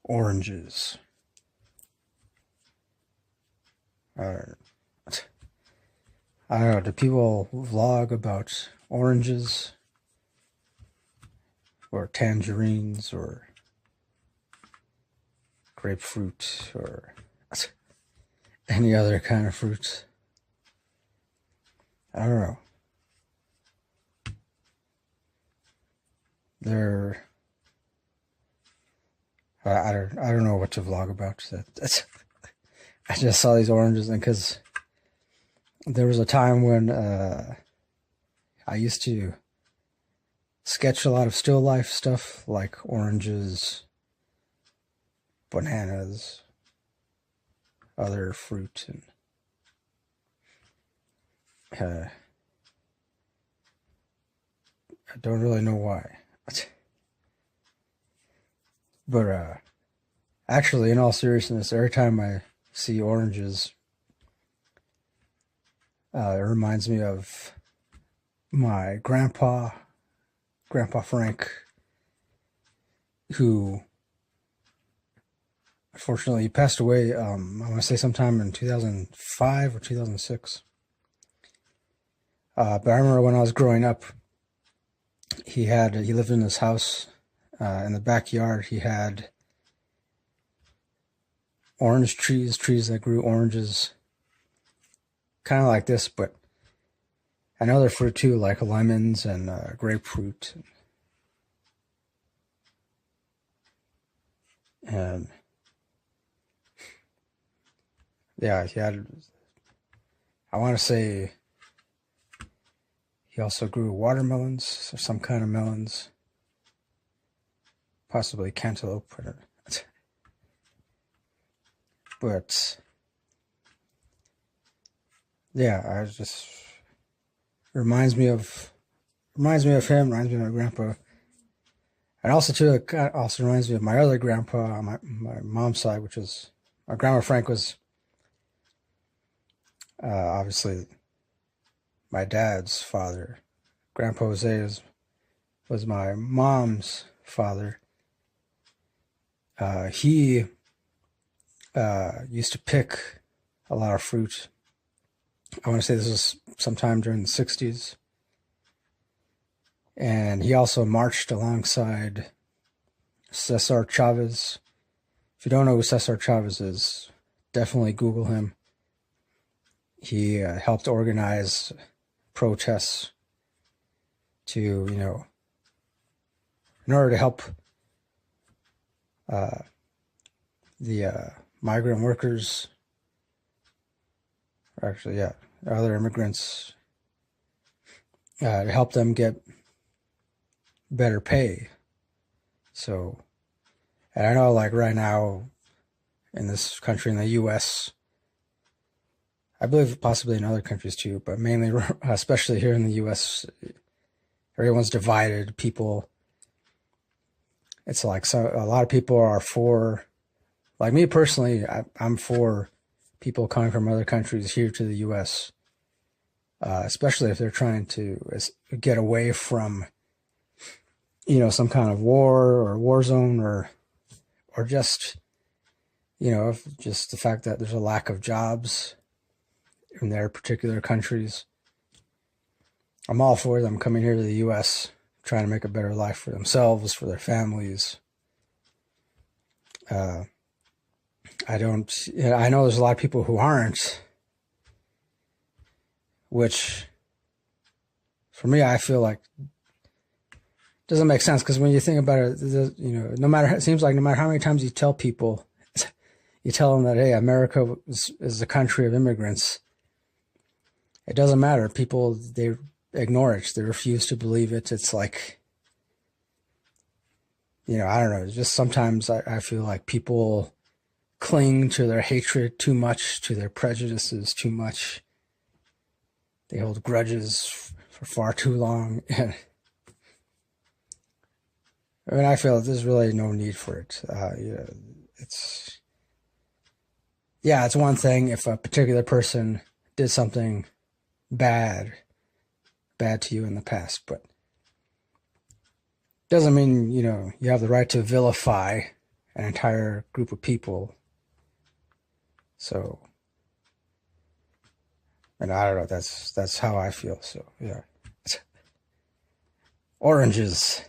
Oranges. I don't know, do people vlog about oranges or tangerines or grapefruit or any other kind of fruit? I don't know. I don't know what to vlog about. I just saw these oranges, and because there was a time when I used to sketch a lot of still life stuff like oranges, bananas, other fruit, and I don't really know why. But actually, in all seriousness, every time I see oranges, it reminds me of my grandpa Frank, who unfortunately passed away. I want to say sometime in 2005 or 2006. But I remember when I was growing up, he lived in his house. In the backyard, he had orange trees that grew oranges, kind of like this, but another fruit too, like lemons and grapefruit. And yeah, he had, I want to say he also grew watermelons or some kind of melons. Possibly cantaloupe. But yeah, I just reminds me of him, reminds me of my grandpa. And also too, it also reminds me of my other grandpa on my mom's side, which is my grandma Frank was obviously my dad's father. Grandpa Jose was my mom's father. He used to pick a lot of fruit. I want to say this was sometime during the 60s. And he also marched alongside Cesar Chavez. If you don't know who Cesar Chavez is, definitely Google him. He helped organize protests to, in order to help the migrant workers, other immigrants, to help them get better pay. So, and I know like right now in this country, in the US, I believe possibly in other countries too, but mainly, especially here in the US, everyone's divided. People, it's like a lot of people are for, like me personally, I'm for people coming from other countries here to the US, especially if they're trying to get away from, some kind of war zone or just, just the fact that there's a lack of jobs in their particular countries. I'm all for them coming here to the US, trying to make a better life for themselves, for their families. I know there's a lot of people who aren't, which for me, I feel like doesn't make sense, because when you think about it, it seems like no matter how many times you tell people, you tell them that, hey, America is a country of immigrants, it doesn't matter. People, they ignore it. They refuse to believe it. It's like, I don't know. Just sometimes I feel like people cling to their hatred too much, to their prejudices too much. They hold grudges for far too long. And I feel there's really no need for it. It's one thing if a particular person did something bad to you in the past, but doesn't mean, you have the right to vilify an entire group of people. So, and I don't know, that's how I feel. So yeah. Oranges.